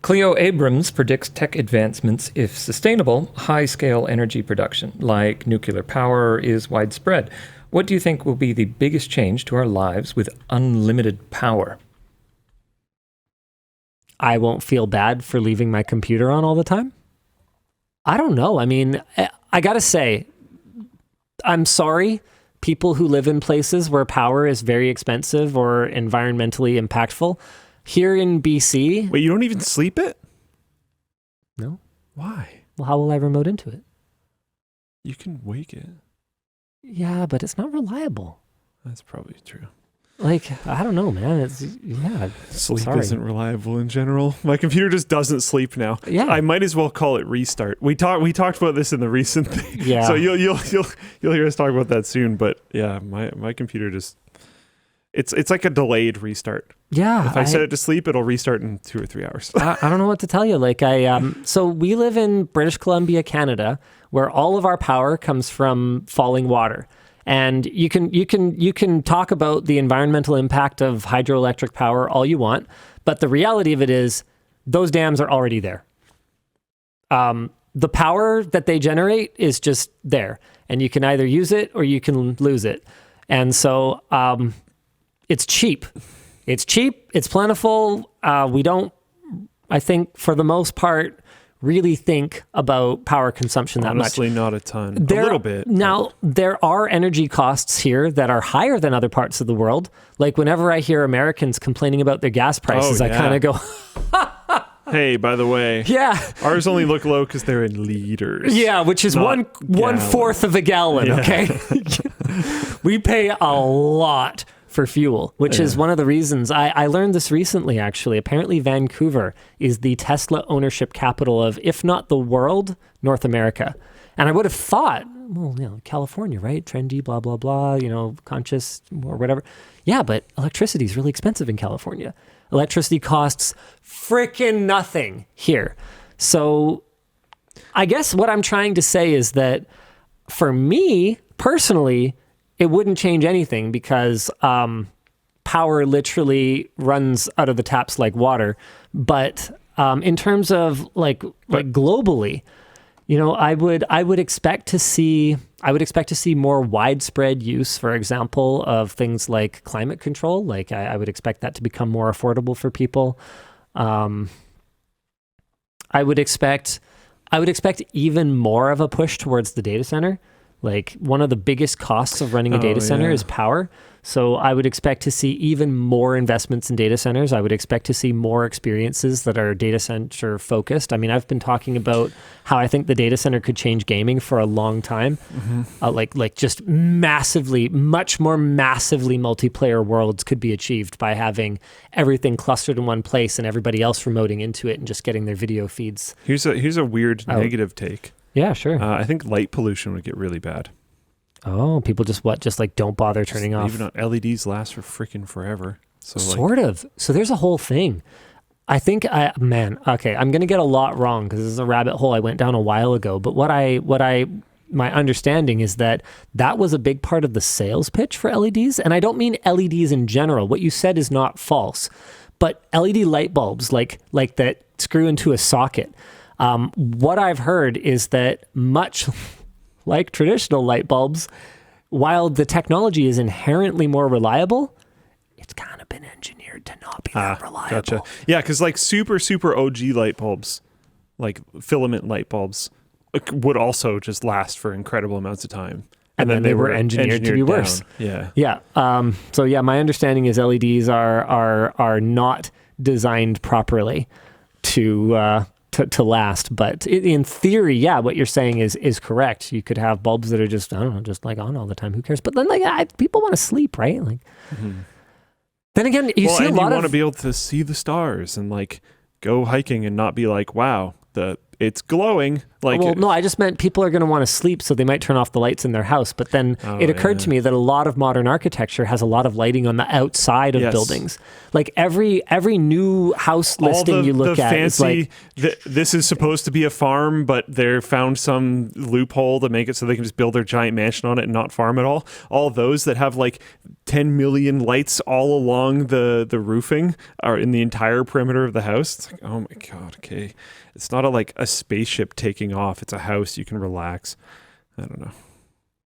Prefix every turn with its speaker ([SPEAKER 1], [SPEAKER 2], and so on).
[SPEAKER 1] Cleo Abrams predicts tech advancements if sustainable, high-scale energy production, like nuclear power, is widespread. What do you think will be the biggest change to our lives with unlimited power?
[SPEAKER 2] I won't feel bad for leaving my computer on all the time. I don't know. I mean, I gotta say, I'm sorry, people who live in places where power is very expensive or environmentally impactful. Here in BC...
[SPEAKER 3] Wait, you don't even sleep it?
[SPEAKER 2] No.
[SPEAKER 3] Why?
[SPEAKER 2] Well, how will I remote into it?
[SPEAKER 3] You can wake it.
[SPEAKER 2] Yeah, but it's not reliable.
[SPEAKER 3] That's probably true.
[SPEAKER 2] Like, I don't know, man.
[SPEAKER 3] Sleep isn't reliable in general. My computer just doesn't sleep now.
[SPEAKER 2] Yeah.
[SPEAKER 3] I might as well call it restart. We talked about this in the recent thing.
[SPEAKER 2] Yeah.
[SPEAKER 3] So you'll hear us talk about that soon. But yeah, my computer just it's like a delayed restart.
[SPEAKER 2] Yeah.
[SPEAKER 3] If I set it to sleep, it'll restart in 2 or 3 hours.
[SPEAKER 2] I don't know what to tell you. Like so we live in British Columbia, Canada, where all of our power comes from falling water. And you can talk about the environmental impact of hydroelectric power all you want, but the reality of it is those dams are already there. The power that they generate is just there, and you can either use it or you can lose it. And so it's cheap. It's cheap. It's plentiful. We don't, I think, for the most part, really think about power consumption that much.
[SPEAKER 3] Honestly, not a ton. A little bit.
[SPEAKER 2] Now, there are energy costs here that are higher than other parts of the world. Like whenever I hear Americans complaining about their gas prices, I kind of go...
[SPEAKER 3] Hey, by the way,
[SPEAKER 2] yeah,
[SPEAKER 3] ours only look low because they're in liters.
[SPEAKER 2] Yeah, which is one fourth of a gallon, okay? We pay a lot for fuel, which is one of the reasons I learned this recently, actually. Apparently Vancouver is the Tesla ownership capital of, if not the world, North America. And I would have thought, well, California, right? Trendy, blah, blah, blah, conscious or whatever. Yeah, but electricity is really expensive in California. Electricity costs freaking nothing here. So I guess what I'm trying to say is that for me, personally, it wouldn't change anything because power literally runs out of the taps like water. But in terms of like globally, I would expect to see more widespread use, for example, of things like climate control. Like I would expect that to become more affordable for people. I would expect even more of a push towards the data center. Like one of the biggest costs of running a data center is power. So I would expect to see even more investments in data centers. I would expect to see more experiences that are data center focused. I mean, I've been talking about how I think the data center could change gaming for a long time. Like just massively, much more massively multiplayer worlds could be achieved by having everything clustered in one place and everybody else remoting into it and just getting their video feeds.
[SPEAKER 3] Here's a weird negative take.
[SPEAKER 2] Yeah, sure.
[SPEAKER 3] I think light pollution would get really bad.
[SPEAKER 2] Oh, people just don't bother turning off.
[SPEAKER 3] Even LEDs last for freaking forever. So
[SPEAKER 2] sort of. So there's a whole thing. I think I'm going to get a lot wrong because this is a rabbit hole I went down a while ago. But my understanding is that was a big part of the sales pitch for LEDs. And I don't mean LEDs in general. What you said is not false. But LED light bulbs like that screw into a socket. What I've heard is that much like traditional light bulbs, while the technology is inherently more reliable, it's kind of been engineered to not be that reliable.
[SPEAKER 3] Gotcha. Yeah, because like super OG light bulbs, like filament light bulbs, would also just last for incredible amounts of time.
[SPEAKER 2] And then they were engineered to be worse.
[SPEAKER 3] Yeah.
[SPEAKER 2] Yeah. So yeah, my understanding is LEDs are not designed properly to last, but in theory, yeah, what you're saying is correct. You could have bulbs that are just just like on all the time. Who cares? But then people want to sleep, right? Like, then again, you see a lot of.
[SPEAKER 3] You want to be able to see the stars and like go hiking and not be like, wow, the it's glowing. Like,
[SPEAKER 2] well, no, I just meant people are going to want to sleep, so they might turn off the lights in their house. But then it occurred to me that a lot of modern architecture has a lot of lighting on the outside of buildings. Like every new house listing you look at is like,
[SPEAKER 3] this is supposed to be a farm, but they found some loophole to make it so they can just build their giant mansion on it and not farm at all. All those that have like 10 million lights all along the roofing are in the entire perimeter of the house. It's like, oh my God, okay. It's not like a spaceship taking off. It's a house. You can relax. I don't know.